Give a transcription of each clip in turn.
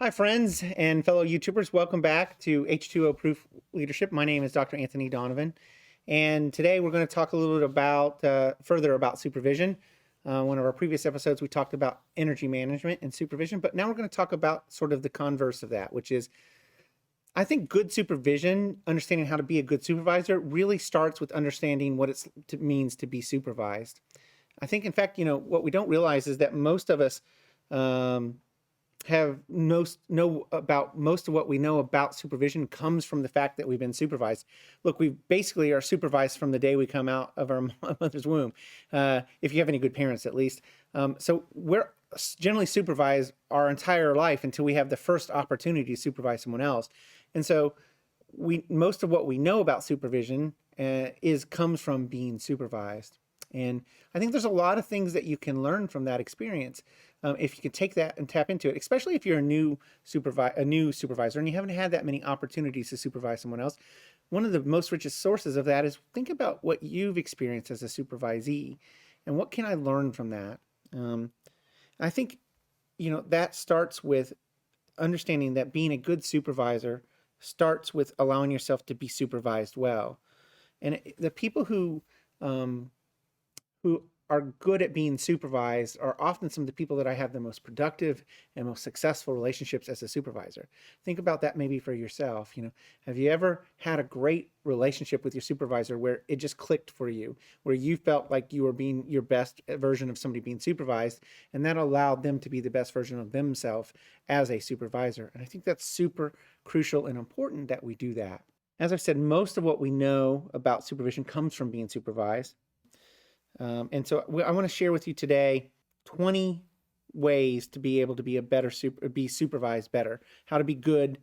Hi, friends and fellow YouTubers. Welcome back to H2O Proof Leadership. My name is Dr. Anthony Donovan, and today we're going to talk a little bit about further about supervision. One of our previous episodes, we talked about energy management and supervision, but now we're going to talk about sort of the converse of that, which is I think good supervision, understanding how to be a good supervisor, really starts with understanding what it means to be supervised. I think, in fact, what we don't realize is that most of us have know about most of what we know about supervision comes from the fact that we've been supervised. Look, we basically are supervised from the day we come out of our mother's womb, if you have any good parents at least. So we're generally supervised our entire life until we have the first opportunity to supervise someone else. And so most of what we know about supervision comes from being supervised. And I think there's a lot of things that you can learn from that experience if you can take that and tap into it, especially if you're a new supervisor and you haven't had that many opportunities to supervise someone else. One of the most richest sources of that is think about what you've experienced as a supervisee and what can I learn from that. I think, that starts with understanding that being a good supervisor starts with allowing yourself to be supervised well. And the people who are good at being supervised are often some of the people that I have the most productive and most successful relationships as a supervisor. Think about that maybe for yourself. Have you ever had a great relationship with your supervisor where it just clicked for you, where you felt like you were being your best version of somebody being supervised, and that allowed them to be the best version of themselves as a supervisor? And I think that's super crucial and important that we do that. As I've said, most of what we know about supervision comes from being supervised. And so I want to share with you today 20 ways to be able to be be supervised better, how to be good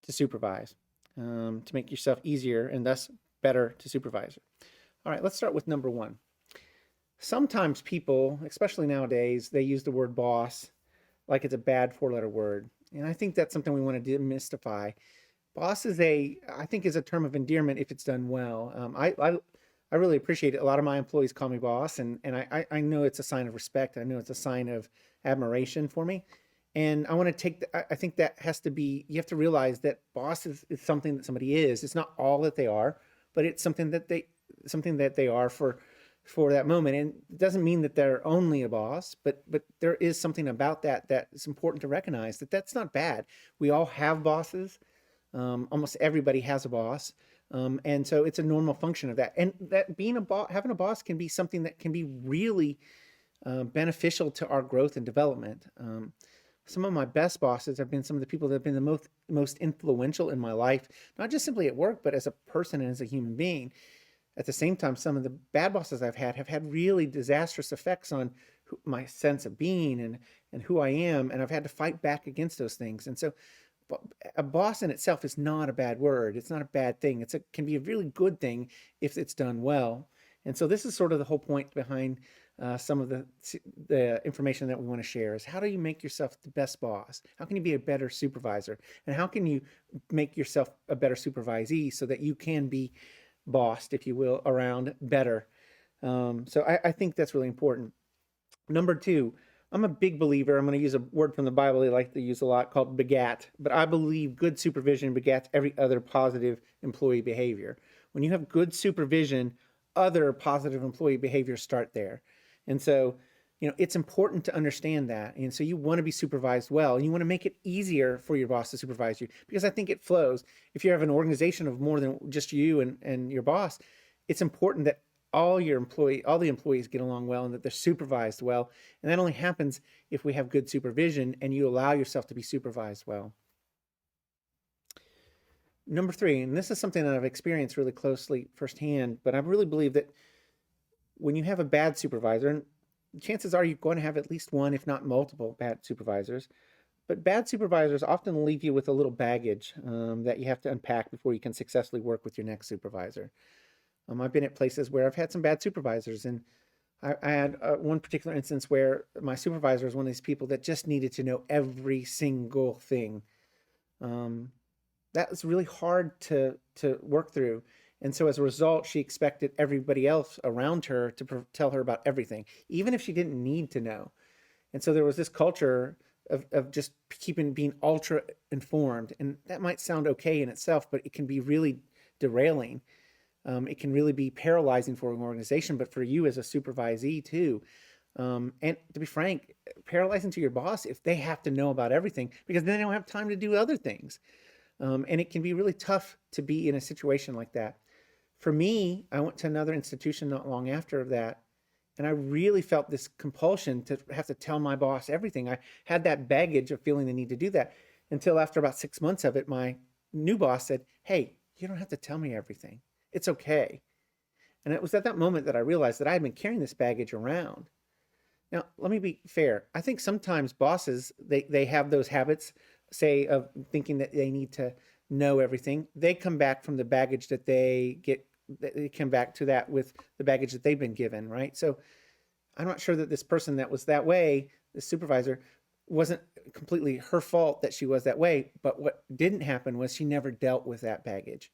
to supervise, to make yourself easier and thus better to supervise. All right, let's start with number one. Sometimes people, especially nowadays, they use the word boss like it's a bad four-letter word. And I think that's something we want to demystify. Boss is I think is a term of endearment if it's done well. I really appreciate it. A lot of my employees call me boss, and I know it's a sign of respect. I know it's a sign of admiration for me. And I want to take, I think that has to be, you have to realize that boss is something that somebody is. It's not all that they are, but it's something that they are for that moment. And it doesn't mean that they're only a boss, but there is something about that is important to recognize that that's not bad. We all have bosses. Almost everybody has a boss. And so it's a normal function of that. And that being having a boss can be something that can be really beneficial to our growth and development. Some of my best bosses have been some of the people that have been the most influential in my life, not just simply at work, but as a person and as a human being. At the same time, some of the bad bosses I've had have had really disastrous effects on my sense of being and who I am. And I've had to fight back against those things. And so a boss in itself is not a bad word. It's not a bad thing. Can be a really good thing if it's done well. And so this is sort of the whole point behind some of the information that we want to share is how do you make yourself the best boss? How can you be a better supervisor? And how can you make yourself a better supervisee so that you can be bossed, if you will, around better? So I think that's really important. Number two, I'm a big believer, I'm going to use a word from the Bible they like to use a lot called begat, but I believe good supervision begats every other positive employee behavior. When you have good supervision, other positive employee behaviors start there. And so, it's important to understand that. And so you want to be supervised well, and you want to make it easier for your boss to supervise you, because I think it flows. If you have an organization of more than just you and your boss, it's important that all the employees get along well and that they're supervised well. And that only happens if we have good supervision and you allow yourself to be supervised well. Number three, and this is something that I've experienced really closely firsthand, but I really believe that when you have a bad supervisor, and chances are you're going to have at least one, if not multiple bad supervisors, but bad supervisors often leave you with a little baggage that you have to unpack before you can successfully work with your next supervisor. I've been at places where I've had some bad supervisors, and I had one particular instance where my supervisor was one of these people that just needed to know every single thing. That was really hard to work through. And so as a result, she expected everybody else around her to tell her about everything, even if she didn't need to know. And so there was this culture of just being ultra informed. And that might sound okay in itself, but it can be really derailing. It can really be paralyzing for an organization, but for you as a supervisee too. And to be frank, paralyzing to your boss if they have to know about everything, because then they don't have time to do other things. And it can be really tough to be in a situation like that. For me, I went to another institution not long after that, and I really felt this compulsion to have to tell my boss everything. I had that baggage of feeling the need to do that until after about 6 months of it, my new boss said, "Hey, you don't have to tell me everything. It's okay." And it was at that moment that I realized that I had been carrying this baggage around. Now, let me be fair. I think sometimes bosses, they have those habits, say, of thinking that they need to know everything. They come back from the baggage that they come back to that with the baggage that they've been given, right? So I'm not sure that this person that was that way, the supervisor, wasn't completely her fault that she was that way. But what didn't happen was she never dealt with that baggage.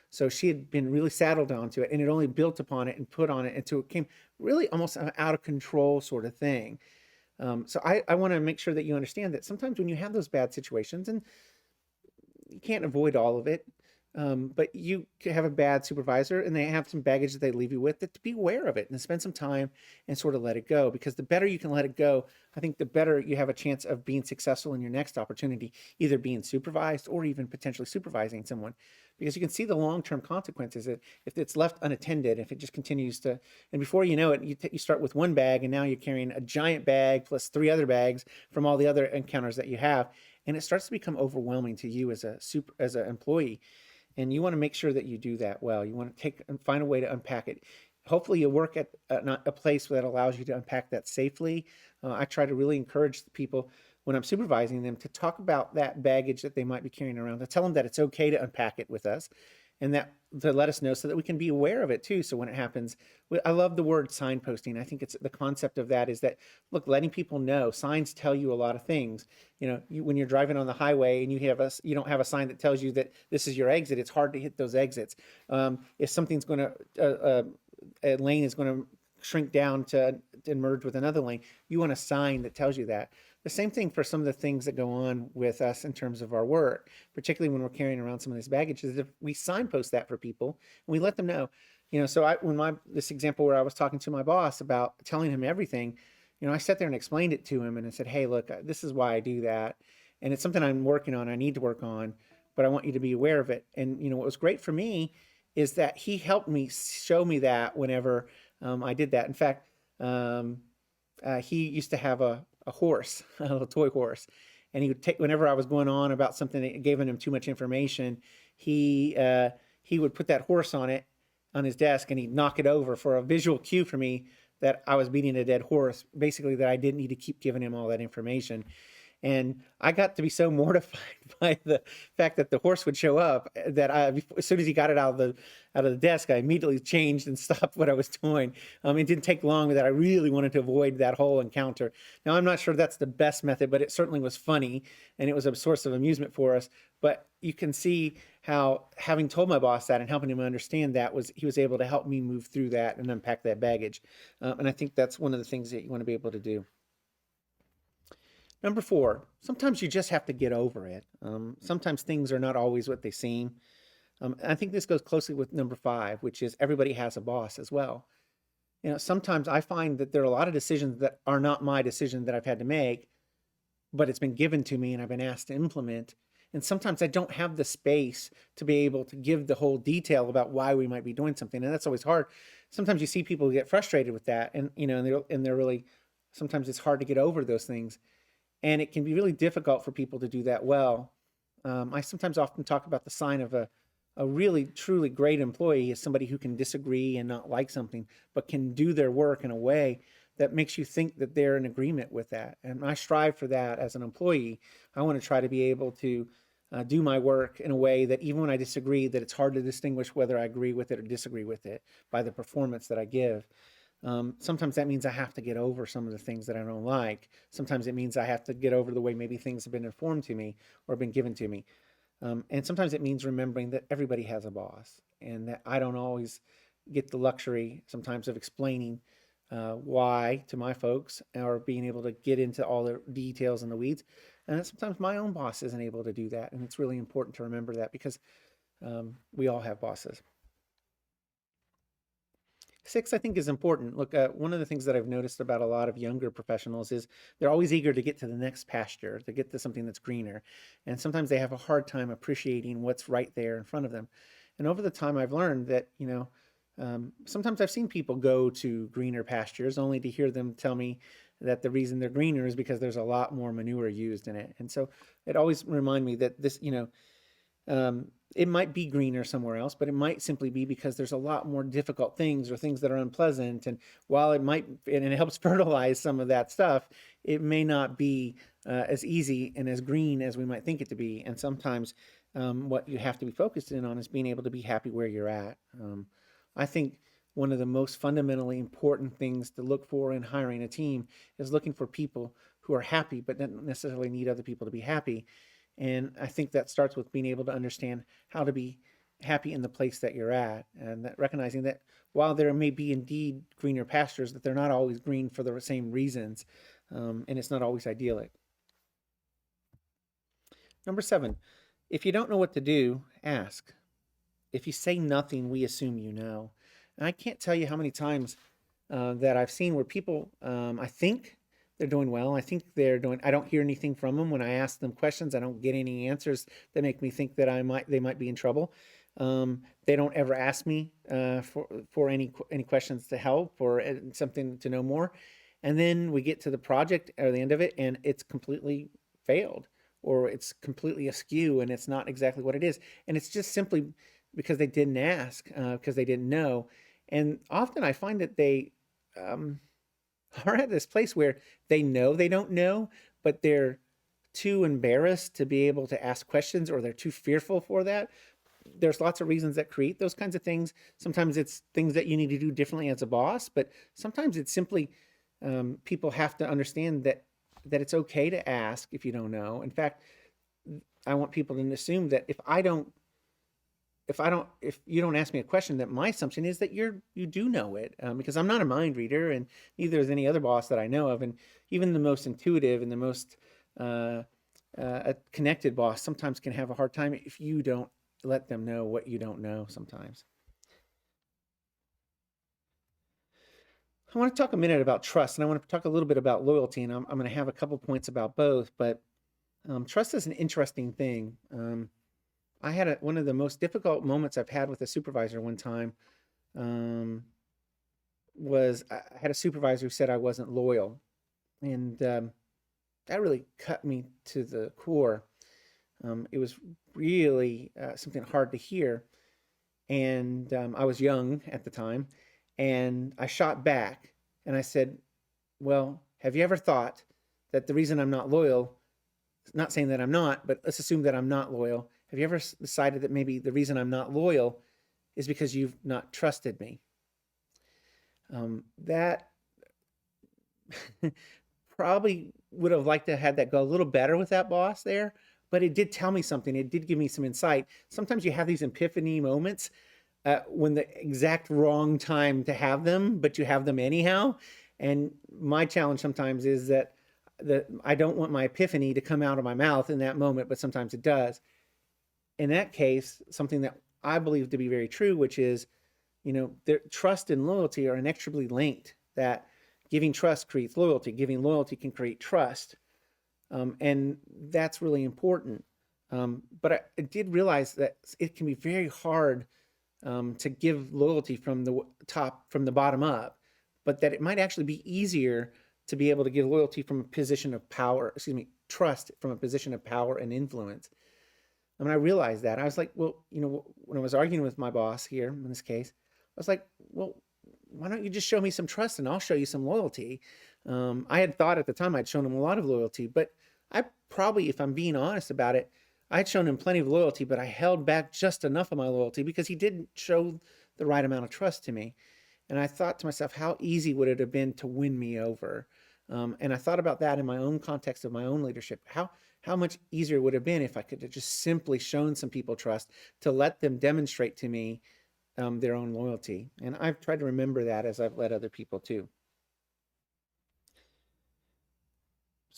So she had been really saddled onto it, and it only built upon it and put on it until it came really almost an out of control sort of thing. So I want to make sure that you understand that sometimes when you have those bad situations, and you can't avoid all of it, but you could have a bad supervisor and they have some baggage that they leave you with, that to be aware of it and spend some time and sort of let it go. Because the better you can let it go, I think the better you have a chance of being successful in your next opportunity, either being supervised or even potentially supervising someone. Because you can see the long-term consequences if it's left unattended, if it just continues to, and before you know it, you start with one bag and now you're carrying a giant bag plus 3 other bags from all the other encounters that you have. And it starts to become overwhelming to you as an employee. And you want to make sure that you do that well. You want to take and find a way to unpack it. Hopefully you work at a place that allows you to unpack that safely. I try to really encourage the people when I'm supervising them to talk about that baggage that they might be carrying around, to tell them that it's okay to unpack it with us, and that to let us know so that we can be aware of it too. So when it happens, I love the word signposting. I think it's the concept of that is that, look, letting people know. Signs tell you a lot of things. When you're driving on the highway and you don't have a sign that tells you that this is your exit, it's hard to hit those exits. If something's going to, a lane is going to shrink down to merge with another lane, you want a sign that tells you that. The same thing for some of the things that go on with us in terms of our work, particularly when we're carrying around some of this baggage, is if we signpost that for people and we let them know. So this example where I was talking to my boss about telling him everything, I sat there and explained it to him and I said, "Hey, look, this is why I do that. And it's something I'm working on, I need to work on, but I want you to be aware of it." And, what was great for me is that he helped me show me that whenever I did that. In fact, he used to have a horse, a little toy horse, and he would take, whenever I was going on about something that gave him too much information, he would put that horse on his desk, and he'd knock it over for a visual cue for me that I was beating a dead horse, basically that I didn't need to keep giving him all that information. And I got to be so mortified by the fact that the horse would show up that as soon as he got it out of the desk, I immediately changed and stopped what I was doing. It didn't take long that I really wanted to avoid that whole encounter. Now, I'm not sure that's the best method, but it certainly was funny and it was a source of amusement for us. But you can see how, having told my boss that and helping him understand that, he was able to help me move through that and unpack that baggage. And I think that's one of the things that you want to be able to do. Number 4, sometimes you just have to get over it. Sometimes things are not always what they seem. I think this goes closely with number 5, which is everybody has a boss as well. Sometimes I find that there are a lot of decisions that are not my decision that I've had to make, but it's been given to me and I've been asked to implement. And sometimes I don't have the space to be able to give the whole detail about why we might be doing something. And that's always hard. Sometimes you see people get frustrated with that, and they're really, sometimes it's hard to get over those things. And it can be really difficult for people to do that well. I sometimes often talk about the sign of a really, truly great employee is somebody who can disagree and not like something, but can do their work in a way that makes you think that they're in agreement with that. And I strive for that as an employee. I want to try to be able to do my work in a way that even when I disagree, that it's hard to distinguish whether I agree with it or disagree with it by the performance that I give. Sometimes that means I have to get over some of the things that I don't like. Sometimes it means I have to get over the way maybe things have been informed to me or been given to me. And sometimes it means remembering that everybody has a boss and that I don't always get the luxury sometimes of explaining why to my folks, or being able to get into all the details and the weeds. And sometimes my own boss isn't able to do that. And it's really important to remember that, because we all have bosses. 6, I think, is important. Look, one of the things that I've noticed about a lot of younger professionals is they're always eager to get to the next pasture, to get to something that's greener. And sometimes they have a hard time appreciating what's right there in front of them. And over the time, I've learned that, sometimes I've seen people go to greener pastures only to hear them tell me that the reason they're greener is because there's a lot more manure used in it. And so it always reminds me that this, it might be greener somewhere else, but it might simply be because there's a lot more difficult things or things that are unpleasant. And while it might, and it helps fertilize some of that stuff, it may not be as easy and as green as we might think it to be. And sometimes what you have to be focused in on is being able to be happy where you're at. I think one of the most fundamentally important things to look for in hiring a team is looking for people who are happy, but don't necessarily need other people to be happy. And I think that starts with being able to understand how to be happy in the place that you're at, and that recognizing that while there may be indeed greener pastures, that they're not always green for the same reasons, and it's not always idyllic. Number 7, if you don't know what to do, ask. If you say nothing, we assume you know. And I can't tell you how many times that I've seen where people, I think they're doing well. I think they're doing, I don't hear anything from them. When I ask them questions, I don't get any answers that make me think that they might be in trouble. They don't ever ask me for any questions to help or something to know more. And then we get to the project or the end of it, and it's completely failed, or it's completely askew, and it's not exactly what it is. And it's just simply because they didn't ask, because they didn't know. And often I find that they are at this place where they know they don't know, but they're too embarrassed to be able to ask questions, or they're too fearful for that. There's lots of reasons that create those kinds of things. Sometimes it's things that you need to do differently as a boss, but sometimes it's simply people have to understand that it's okay to ask if you don't know. In fact, I want people to assume that if you don't ask me a question, that my assumption is that you do know it, because I'm not a mind reader, and neither is any other boss that I know of. And even the most intuitive and the most connected boss sometimes can have a hard time if you don't let them know what you don't know sometimes. I want to talk a minute about trust, and I want to talk a little bit about loyalty, and I'm going to have a couple points about both. But trust is an interesting thing. I had one of the most difficult moments I've had with a supervisor one time. Was I had a supervisor who said I wasn't loyal, and that really cut me to the core. It was really something hard to hear, and I was young at the time, and I shot back and I said, "Well, have you ever thought that the reason I'm not loyal, not saying that I'm not, but let's assume that I'm not loyal. Have you ever decided that maybe the reason I'm not loyal is because you've not trusted me?" That probably would have liked to have had that go a little better with that boss there, but it did tell me something. It did give me some insight. Sometimes you have these epiphany moments when the exact wrong time to have them, but you have them anyhow. And my challenge sometimes is that I don't want my epiphany to come out of my mouth in that moment, but sometimes it does. In that case, something that I believe to be very true, which is, trust and loyalty are inextricably linked, that giving trust creates loyalty. Giving loyalty can create trust. And that's really important. But I did realize that it can be very hard to give loyalty from the bottom up, but that it might actually be easier to be able to give loyalty from a position of power, trust from a position of power and influence. I mean, I realized that. I was like, well, when I was arguing with my boss here in this case, I was like, well, why don't you just show me some trust and I'll show you some loyalty? I had thought at the time I'd shown him a lot of loyalty, but I probably, if I'm being honest about it, I had shown him plenty of loyalty, but I held back just enough of my loyalty because he didn't show the right amount of trust to me. And I thought to myself, how easy would it have been to win me over? And I thought about that in my own context of my own leadership. How much easier would it have been if I could have just simply shown some people trust, to let them demonstrate to me their own loyalty. And I've tried to remember that as I've led other people too.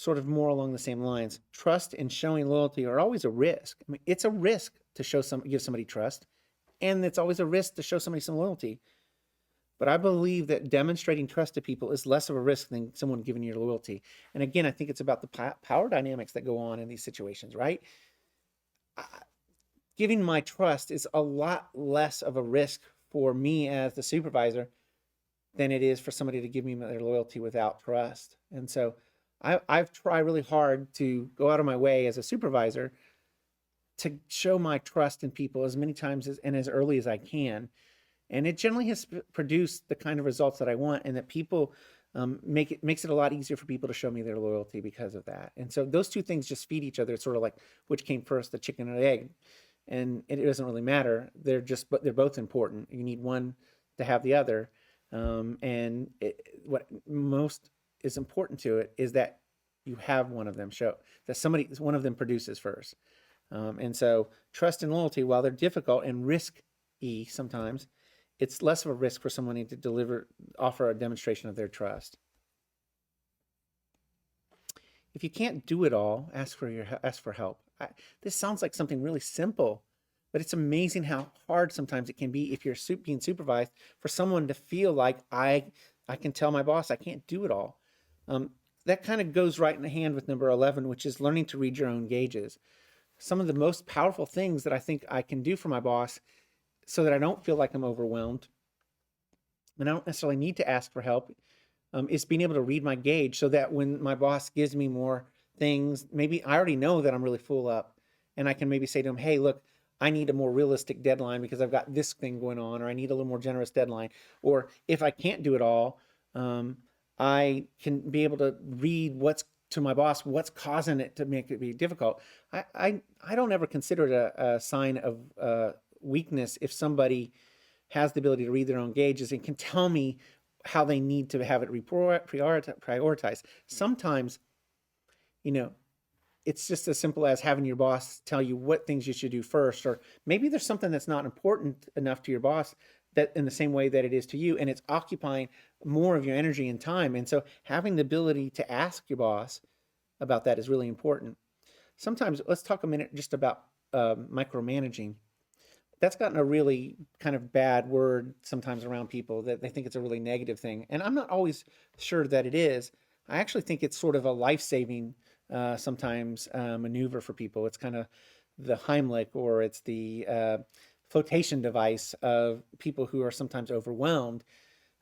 sort of more along the same lines. Trust and showing loyalty are always a risk. I mean, it's a risk to give somebody trust, and it's always a risk to show somebody some loyalty. But I believe that demonstrating trust to people is less of a risk than someone giving you loyalty. And again, I think it's about the power dynamics that go on in these situations, right? Giving my trust is a lot less of a risk for me as the supervisor than it is for somebody to give me their loyalty without trust. And so I've tried really hard to go out of my way as a supervisor to show my trust in people as many times and as early as I can. And it generally has produced the kind of results that I want, and that people makes it a lot easier for people to show me their loyalty because of that. And so those two things just feed each other. It's sort of like which came first, the chicken or the egg. And it doesn't really matter. They're both important. You need one to have the other. What most is important to it is that you have one of them one of them produces first. And so trust and loyalty, while they're difficult and risky sometimes, it's less of a risk for someone to offer a demonstration of their trust. If you can't do it all, ask for help. This sounds like something really simple, but it's amazing how hard sometimes it can be if you're being supervised for someone to feel like I can tell my boss I can't do it all. That kind of goes right in hand with number 11, which is learning to read your own gauges. Some of the most powerful things that I think I can do for my boss so that I don't feel like I'm overwhelmed and I don't necessarily need to ask for help, is being able to read my gauge so that when my boss gives me more things, maybe I already know that I'm really full up, and I can maybe say to him, hey, look, I need a more realistic deadline because I've got this thing going on, or I need a little more generous deadline. Or if I can't do it all, I can be able to read to my boss, what's causing it to make it be difficult. I don't ever consider it a sign of weakness if somebody has the ability to read their own gauges and can tell me how they need to have it prioritized. Sometimes, it's just as simple as having your boss tell you what things you should do first, or maybe there's something that's not important enough to your boss that in the same way that it is to you, and it's occupying more of your energy and time. And so having the ability to ask your boss about that is really important. Sometimes, let's talk a minute just about micromanaging. That's gotten a really kind of bad word sometimes around people, that they think it's a really negative thing. And I'm not always sure that it is. I actually think it's sort of a life-saving sometimes maneuver for people. It's kind of the Heimlich, or it's the flotation device of people who are sometimes overwhelmed.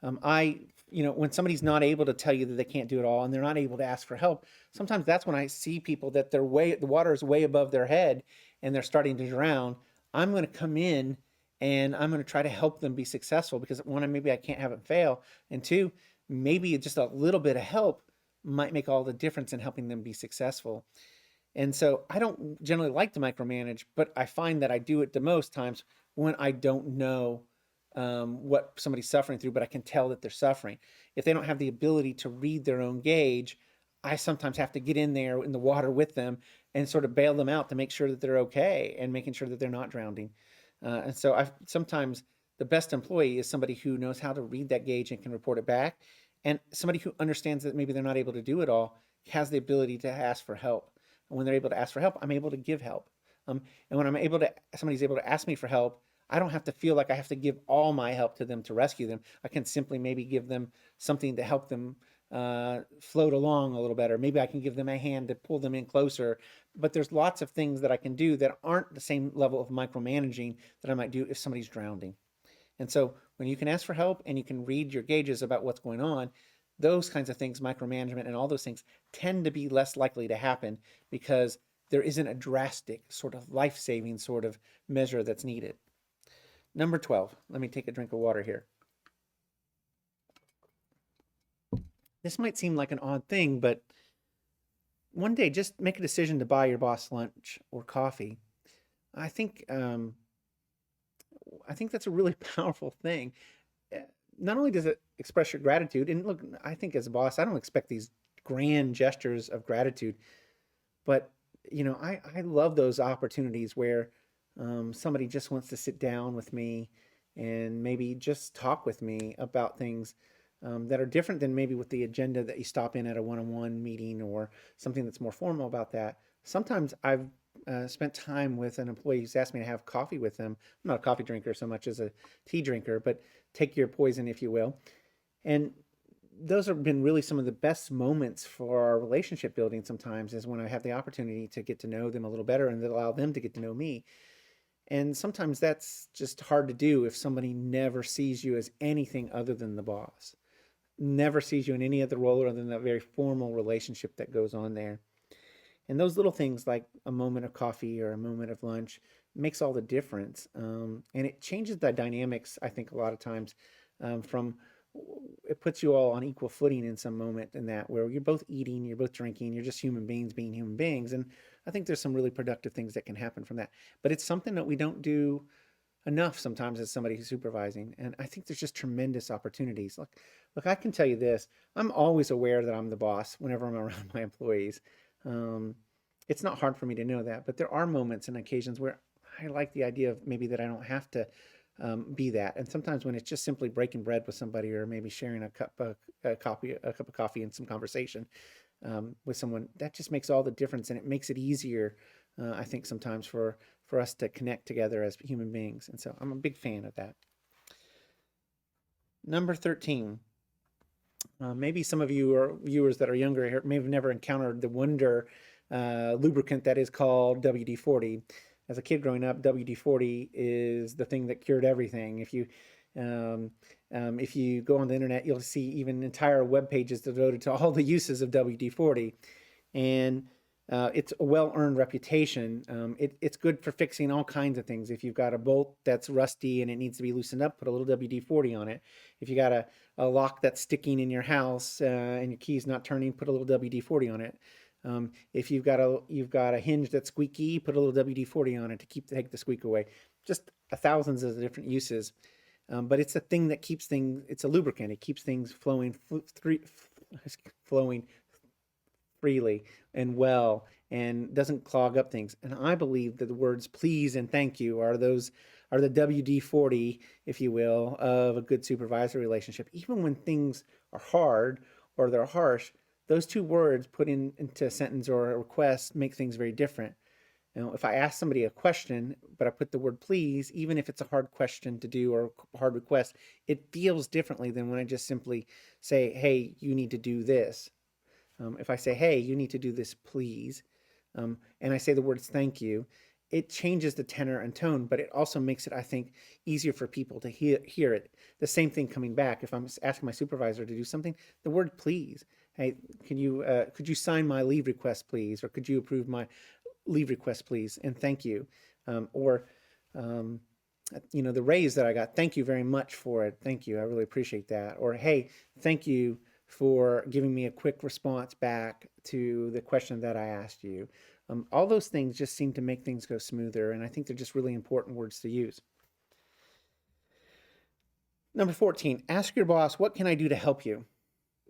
When somebody's not able to tell you that they can't do it all and they're not able to ask for help, sometimes that's when I see people that the water is way above their head and they're starting to drown. I'm going to come in and I'm going to try to help them be successful, because one, maybe I can't have it fail, and two, maybe just a little bit of help might make all the difference in helping them be successful. And so I don't generally like to micromanage, but I find that I do it the most times when I don't know what somebody's suffering through, but I can tell that they're suffering. If they don't have the ability to read their own gauge, I sometimes have to get in there in the water with them and sort of bail them out to make sure that they're okay and making sure that they're not drowning. And so sometimes the best employee is somebody who knows how to read that gauge and can report it back, and somebody who understands that maybe they're not able to do it all, has the ability to ask for help. And when they're able to ask for help, I'm able to give help. And when somebody's able to ask me for help, I don't have to feel like I have to give all my help to them to rescue them. I can simply maybe give them something to help them float along a little better. Maybe I can give them a hand to pull them in closer. But there's lots of things that I can do that aren't the same level of micromanaging that I might do if somebody's drowning. And so when you can ask for help and you can read your gauges about what's going on, those kinds of things, micromanagement and all those things, tend to be less likely to happen, because there isn't a drastic sort of life-saving sort of measure that's needed. Number 12, let me take a drink of water here. This might seem like an odd thing, but one day just make a decision to buy your boss lunch or coffee. I think that's a really powerful thing. Not only does it express your gratitude, and look, I think as a boss, I don't expect these grand gestures of gratitude, but I love those opportunities where somebody just wants to sit down with me and maybe just talk with me about things that are different than maybe with the agenda that you stop in at a one-on-one meeting or something that's more formal about that. Sometimes I've spent time with an employee who's asked me to have coffee with them. I'm not a coffee drinker so much as a tea drinker, but take your poison, if you will. And those have been really some of the best moments for our relationship building sometimes is when I have the opportunity to get to know them a little better and allow them to get to know me. And sometimes that's just hard to do if somebody never sees you as anything other than the boss, never sees you in any other role other than that very formal relationship that goes on there. And those little things like a moment of coffee or a moment of lunch makes all the difference. And it changes the dynamics, I think, a lot of times from it puts you all on equal footing in some moment in that where you're both eating, you're both drinking, you're just human beings being human beings. And I think there's some really productive things that can happen from that. But it's something that we don't do enough sometimes as somebody who's supervising. And I think there's just tremendous opportunities. Look, I can tell you this, I'm always aware that I'm the boss whenever I'm around my employees. Um, it's not hard for me to know that, but there are moments and occasions where I like the idea of maybe that I don't have to be that. And sometimes when it's just simply breaking bread with somebody or maybe sharing a cup of coffee and some conversation with someone, that just makes all the difference. And it makes it easier, I think, sometimes for us to connect together as human beings. And so I'm a big fan of that. Number 13. Maybe some of you or viewers that are younger here may have never encountered the wonder lubricant that is called WD-40. As a kid growing up, WD-40 is the thing that cured everything. If you go on the internet, you'll see even entire web pages devoted to all the uses of WD-40, and it's a well-earned reputation. It's good for fixing all kinds of things. If you've got a bolt that's rusty and it needs to be loosened up, put a little WD-40 on it. If you got a lock that's sticking in your house and your key's not turning, put a little WD-40 on it. If you've got a hinge that's squeaky, put a little WD-40 on it to take the squeak away. Just thousands of different uses. But it's a thing that keeps things, it's a lubricant. It keeps things flowing freely and well and doesn't clog up things. And I believe that the words please and thank you are the WD-40, if you will, of a good supervisor relationship. Even when things are hard or they're harsh, those two words put into a sentence or a request make things very different. If I ask somebody a question, but I put the word please, even if it's a hard question to do or a hard request, it feels differently than when I just simply say, hey, you need to do this. If I say, hey, you need to do this, please, and I say the words thank you, it changes the tenor and tone, but it also makes it, I think, easier for people to hear it. The same thing coming back. If I'm asking my supervisor to do something, the word please. Hey, could you sign my leave request, please? Or could you approve my leave request, please? And thank you. Or the raise that I got, thank you very much for it. Thank you. I really appreciate that. Or, hey, thank you for giving me a quick response back to the question that I asked you. All those things just seem to make things go smoother. And I think they're just really important words to use. Number 14, ask your boss, what can I do to help you?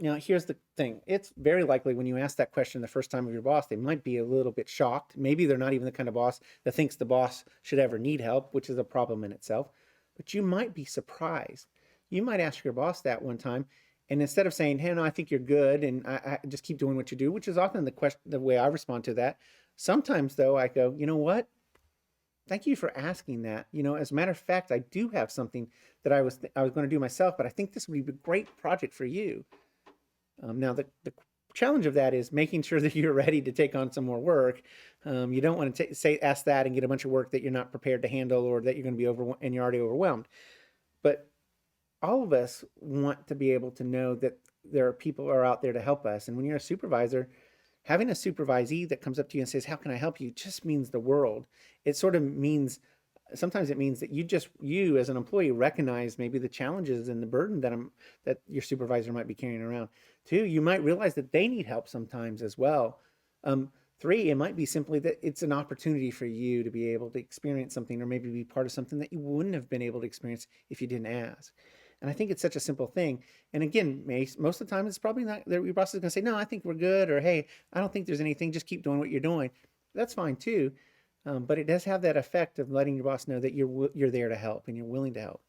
Now, here's the thing. It's very likely when you ask that question the first time of your boss, they might be a little bit shocked. Maybe they're not even the kind of boss that thinks the boss should ever need help, which is a problem in itself. But you might be surprised. You might ask your boss that one time, and instead of saying, hey, no, I think you're good, and I just keep doing what you do, which is often the way I respond to that. Sometimes, though, I go, you know what? Thank you for asking that. As a matter of fact, I do have something that I was going to do myself, but I think this would be a great project for you. Now, the challenge of that is making sure that you're ready to take on some more work. You don't want to ask that and get a bunch of work that you're not prepared to handle or that you're going to be and you're already overwhelmed. But all of us want to be able to know that there are people who are out there to help us. And when you're a supervisor, having a supervisee that comes up to you and says, how can I help you, just means the world. It sort of means, sometimes it means that you as an employee recognize maybe the challenges and the burden that your supervisor might be carrying around. 2, you might realize that they need help sometimes as well. 3, it might be simply that it's an opportunity for you to be able to experience something or maybe be part of something that you wouldn't have been able to experience if you didn't ask. And I think it's such a simple thing. And again, most of the time, it's probably not that your boss is going to say, no, I think we're good, or hey, I don't think there's anything, just keep doing what you're doing. That's fine too. But it does have that effect of letting your boss know that you're there to help and you're willing to help.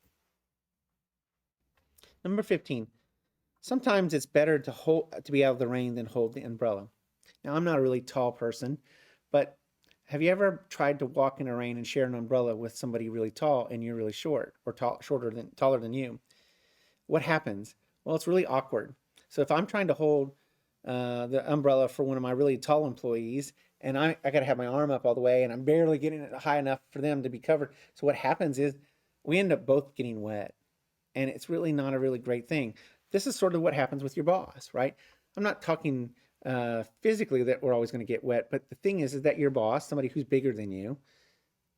Number 15, Sometimes it's better to be out of the rain than hold the umbrella. Now, I'm not a really tall person, but have you ever tried to walk in the rain and share an umbrella with somebody really tall and you're really short or taller than you? What happens? Well, it's really awkward. So if I'm trying to hold the umbrella for one of my really tall employees, and I got to have my arm up all the way, and I'm barely getting it high enough for them to be covered. So what happens is we end up both getting wet, and it's really not a really great thing. This is sort of what happens with your boss, right? I'm not talking physically that we're always going to get wet, but the thing is that your boss, somebody who's bigger than you,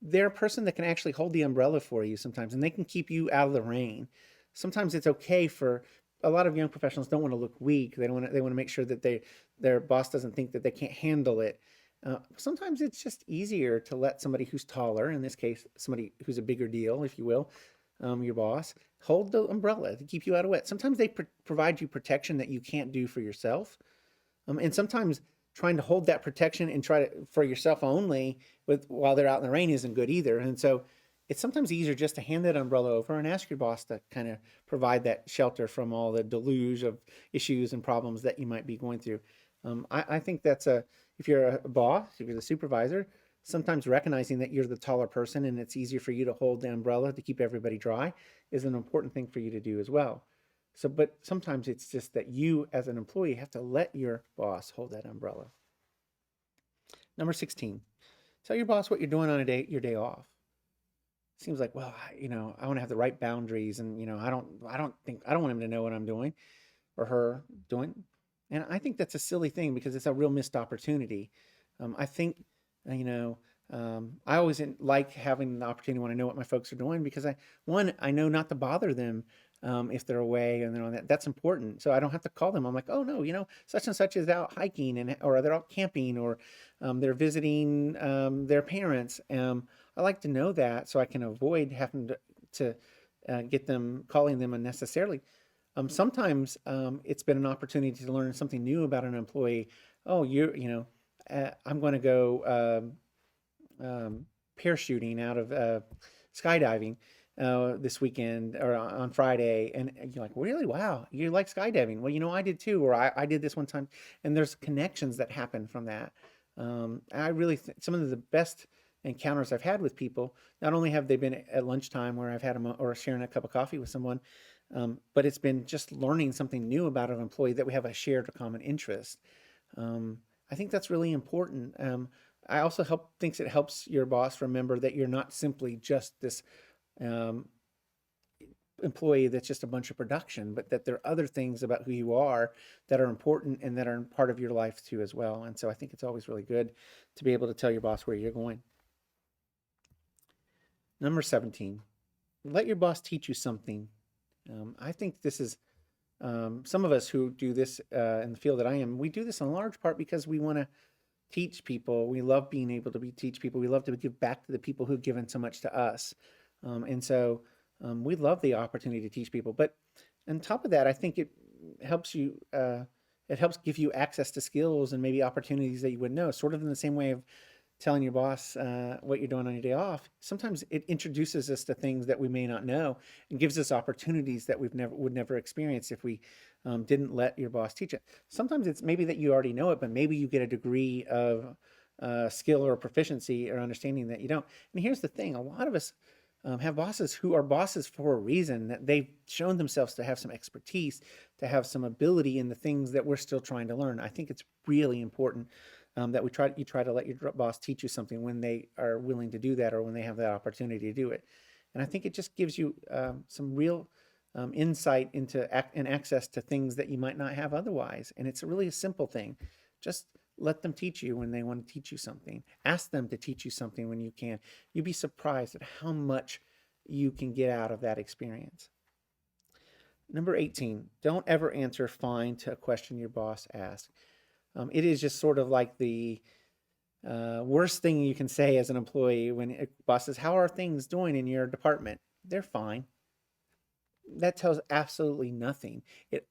they're a person that can actually hold the umbrella for you sometimes, and they can keep you out of the rain. Sometimes it's okay for a lot of young professionals don't want to look weak. They want to make sure that their boss doesn't think that they can't handle it. Sometimes it's just easier to let somebody who's taller, in this case, somebody who's a bigger deal, if you will, your boss, hold the umbrella to keep you out of wet. Sometimes they provide you protection that you can't do for yourself. And sometimes trying to hold that protection and try to for yourself only while they're out in the rain isn't good either. And so it's sometimes easier just to hand that umbrella over and ask your boss to kind of provide that shelter from all the deluge of issues and problems that you might be going through. I think if you're a boss, if you're the supervisor, sometimes recognizing that you're the taller person and it's easier for you to hold the umbrella to keep everybody dry is an important thing for you to do as well. So, but sometimes it's just that you as an employee have to let your boss hold that umbrella. Number 16, tell your boss what you're doing on your day off. Seems like, well, I want to have the right boundaries and, I don't want him to know what I'm doing or her doing. And I think that's a silly thing because it's a real missed opportunity. I think, I always like having the opportunity when I know what my folks are doing because I know not to bother them if they're away and they're on that. That's important. So I don't have to call them. I'm like, oh no, such and such is out hiking or they're out camping or they're visiting their parents. I like to know that so I can avoid having to get them calling them unnecessarily. Sometimes it's been an opportunity to learn something new about an employee. Oh, I'm going to go parachuting out of skydiving this weekend or on Friday. And you're like, really? Wow, you like skydiving? Well, I did too, or I did this one time. And there's connections that happen from that. I really some of the best encounters I've had with people, not only have they been at lunchtime where I've had them or sharing a cup of coffee with someone, but it's been just learning something new about an employee that we have a shared or common interest. I think that's really important. I also thinks it helps your boss remember that you're not simply just this um, employee that's just a bunch of production, but that there are other things about who you are that are important and that are part of your life too as well. And so I think it's always really good to be able to tell your boss where you're going. Number 17, let your boss teach you something. I think this is some of us who do this in the field that I am, we do this in large part because we want to teach people. We love being able to teach people. We love to give back to the people who've given so much to us. And so we love the opportunity to teach people. But on top of that, I think it helps you, it helps give you access to skills and maybe opportunities that you wouldn't know, sort of in the same way of telling your boss what you're doing on your day off. Sometimes it introduces us to things that we may not know and gives us opportunities that would never experience if we didn't let your boss teach it. Sometimes it's maybe that you already know it, but maybe you get a degree of skill or proficiency or understanding that you don't. And here's the thing: a lot of us have bosses who are bosses for a reason, that they've shown themselves to have some expertise, to have some ability in the things that we're still trying to learn. I think it's really important that you try to let your boss teach you something when they are willing to do that or when they have that opportunity to do it. And I think it just gives you some real insight into and access to things that you might not have otherwise. And it's really a simple thing. Just let them teach you when they want to teach you something. Ask them to teach you something when you can. You'd be surprised at how much you can get out of that experience. Number 18, don't ever answer fine to a question your boss asks. It is just sort of like the worst thing you can say as an employee when a boss says, how are things doing in your department? They're fine. That tells absolutely nothing.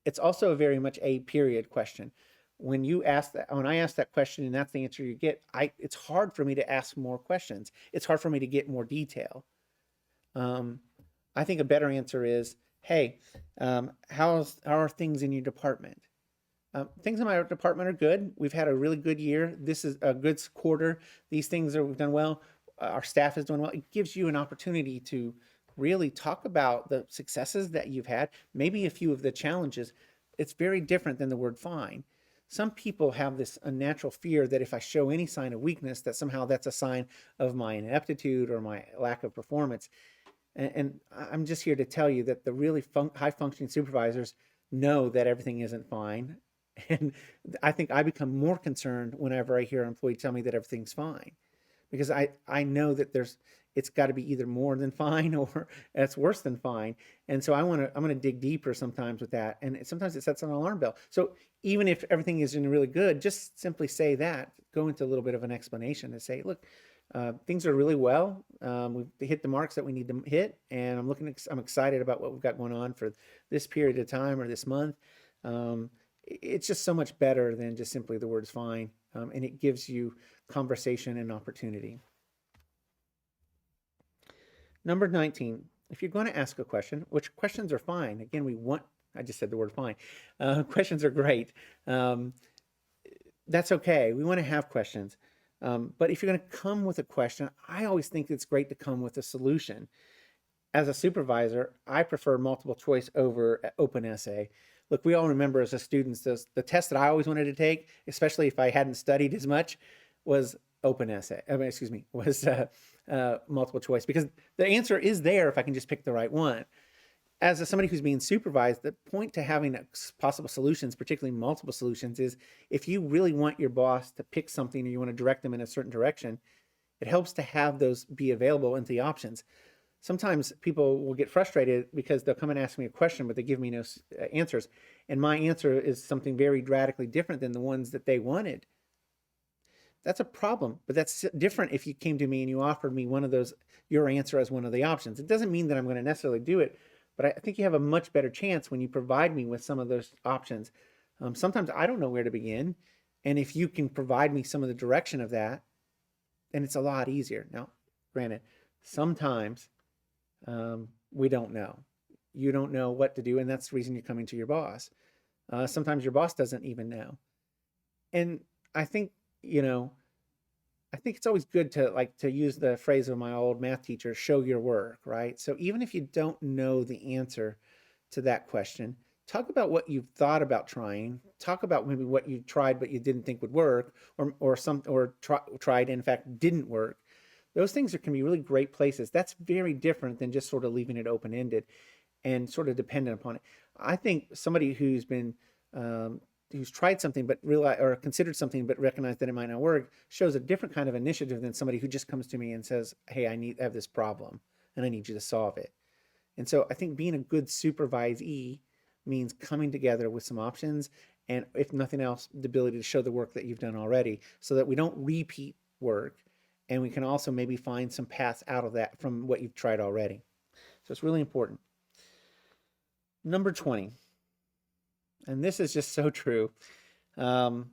It's also very much a period question. When I ask that question and that's the answer you get, it's hard for me to ask more questions. It's hard for me to get more detail. I think a better answer is, Hey, how are things in your department? Things in my department are good. We've had a really good year. This is a good quarter. These things are we've done well. Our staff is doing well. It gives you an opportunity to really talk about the successes that you've had, maybe a few of the challenges. It's very different than the word fine. Some people have this unnatural fear that if I show any sign of weakness, that somehow that's a sign of my ineptitude or my lack of performance. And I'm just here to tell you that the really high functioning supervisors know that everything isn't fine. And I think I become more concerned whenever I hear an employee tell me that everything's fine, because I know that it's got to be either more than fine or it's worse than fine. And so I'm going to dig deeper sometimes with that. And sometimes it sets an alarm bell. So even if everything isn't really good, just simply say that, go into a little bit of an explanation and say, look, things are really well. We've hit the marks that we need to hit, and I'm excited about what we've got going on for this period of time or this month. It's just so much better than just simply the words fine, and it gives you conversation and opportunity. Number 19, if you're going to ask a question, which questions are fine. Again, I just said the word fine. Questions are great. That's okay. We want to have questions. But if you're going to come with a question, I always think it's great to come with a solution. As a supervisor, I prefer multiple choice over open essay. Look, we all remember as a students, the test that I always wanted to take, especially if I hadn't studied as much, was open essay. I mean, excuse me, was multiple choice, because the answer is there if I can just pick the right one. As somebody who's being supervised, the point to having possible solutions, particularly multiple solutions, is if you really want your boss to pick something or you want to direct them in a certain direction, it helps to have those be available into the options. Sometimes people will get frustrated because they'll come and ask me a question, but they give me no answers. And my answer is something very radically different than the ones that they wanted. That's a problem, but that's different if you came to me and you offered me your answer as one of the options. It doesn't mean that I'm going to necessarily do it, but I think you have a much better chance when you provide me with some of those options. Sometimes I don't know where to begin, and if you can provide me some of the direction of that, then it's a lot easier. Now, granted, sometimes we don't know. You don't know what to do, and that's the reason you're coming to your boss. Sometimes your boss doesn't even know. And I think, you know, I think it's always good to use the phrase of my old math teacher, show your work, right? So even if you don't know the answer to that question, talk about what you've thought about trying. Talk about maybe what you tried but you didn't think would work, tried and in fact didn't work. Those things can be really great places. That's very different than just sort of leaving it open ended and sort of dependent upon it. I think somebody who's tried something but realized or considered something but recognized that it might not work shows a different kind of initiative than somebody who just comes to me and says, "Hey, I have this problem and I need you to solve it." And so I think being a good supervisee means coming together with some options, and if nothing else, the ability to show the work that you've done already so that we don't repeat work, and we can also maybe find some paths out of that from what you've tried already. So it's really important. Number 20, and this is just so true. Um,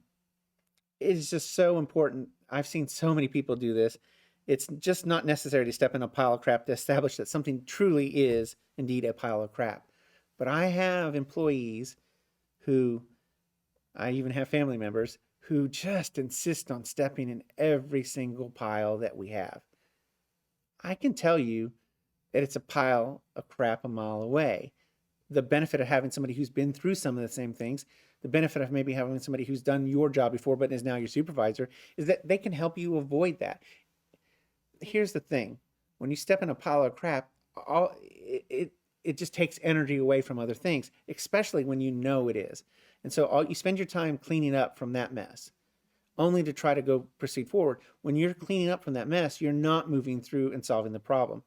it's just so important. I've seen so many people do this. It's just not necessary to step in a pile of crap to establish that something truly is indeed a pile of crap. But I have employees who, I even have family members who just insist on stepping in every single pile that we have. I can tell you that it's a pile of crap a mile away. The benefit of having somebody who's been through some of the same things, the benefit of maybe having somebody who's done your job before but is now your supervisor, is that they can help you avoid that. Here's the thing: when you step in a pile of crap, it just takes energy away from other things, especially when you know it is. And so you spend your time cleaning up from that mess, only to try to go proceed forward. When you're cleaning up from that mess, you're not moving through and solving the problem.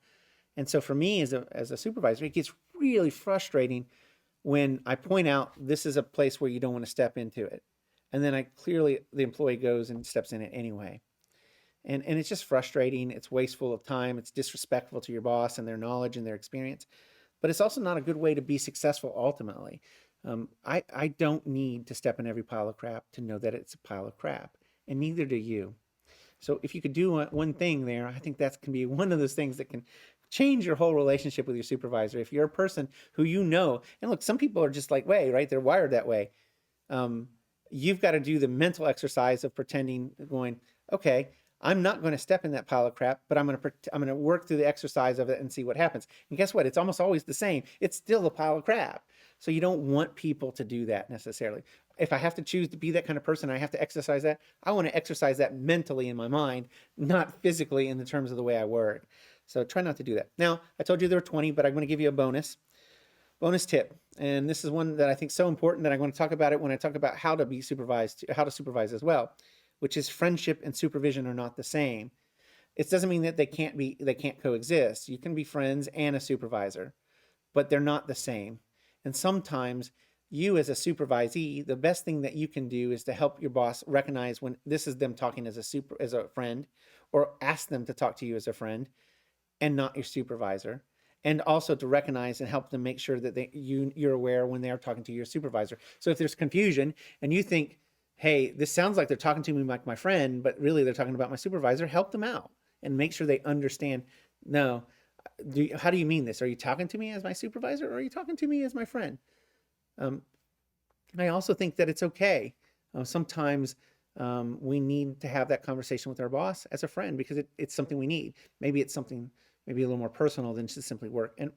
And so for me as a supervisor, it gets really frustrating when I point out this is a place where you don't want to step into it. And then the employee goes and steps in it anyway. And it's just frustrating. It's wasteful of time. It's disrespectful to your boss and their knowledge and their experience. But it's also not a good way to be successful ultimately. I don't need to step in every pile of crap to know that it's a pile of crap, and neither do you. So if you could do one thing there, I think that can be one of those things that can change your whole relationship with your supervisor. If you're a person who you know, and look, some people are just like way, right? They're wired that way. Um, you've got to do the mental exercise of pretending, going, okay, I'm not going to step in that pile of crap, but I'm going to work through the exercise of it and see what happens. And guess what? It's almost always the same. It's still a pile of crap. So you don't want people to do that necessarily. If I have to choose to be that kind of person, I have to exercise that. I want to exercise that mentally in my mind, not physically in the terms of the way I work. So try not to do that. Now, I told you there were 20, but I'm going to give you a bonus tip. And this is one that I think is so important that I'm going to talk about it when I talk about how to be supervised, how to supervise as well, which is friendship and supervision are not the same. It doesn't mean that they can't coexist. You can be friends and a supervisor, but they're not the same. And sometimes you as a supervisee, the best thing that you can do is to help your boss recognize when this is them talking as a friend, or ask them to talk to you as a friend and not your supervisor. And also to recognize and help them make sure that you're aware when they're talking to your supervisor. So if there's confusion and you think, hey, this sounds like they're talking to me like my friend, but really they're talking about my supervisor, help them out and make sure they understand. No, how do you mean this? Are you talking to me as my supervisor, or are you talking to me as my friend? And I also think that it's okay. Sometimes we need to have that conversation with our boss as a friend because it's something we need. Maybe it's something maybe a little more personal than just simply work. And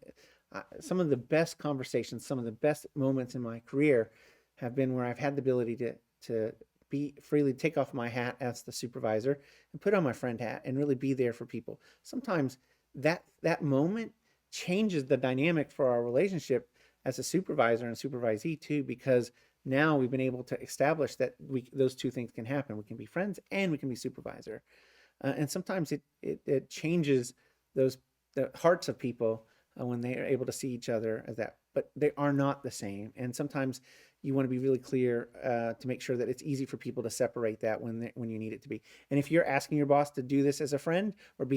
some of the best conversations, some of the best moments in my career have been where I've had the ability to be freely take off my hat as the supervisor and put on my friend hat and really be there for people. Sometimes that moment changes the dynamic for our relationship as a supervisor and a supervisee too, because now we've been able to establish that those two things can happen. We can be friends and we can be supervisor. And sometimes it changes the hearts of people when they are able to see each other as that, but they are not the same. And sometimes you want to be really clear to make sure that it's easy for people to separate that when you need it to be. And if you're asking your boss to do this as a friend or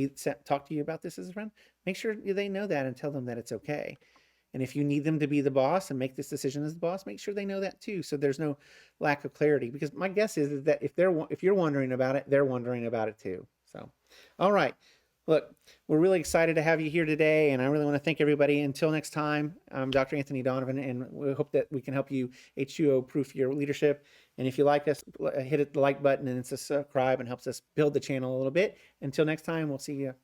talk to you about this as a friend, make sure they know that and tell them that it's okay. And if you need them to be the boss and make this decision as the boss, make sure they know that too, so there's no lack of clarity. Because my guess is that if you're wondering about it, they're wondering about it too. So, all right. Look, we're really excited to have you here today, and I really want to thank everybody. Until next time, I'm Dr. Anthony Donovan, and we hope that we can help you H2O-proof your leadership. And if you like us, hit the like button and subscribe, and helps us build the channel a little bit. Until next time, we'll see you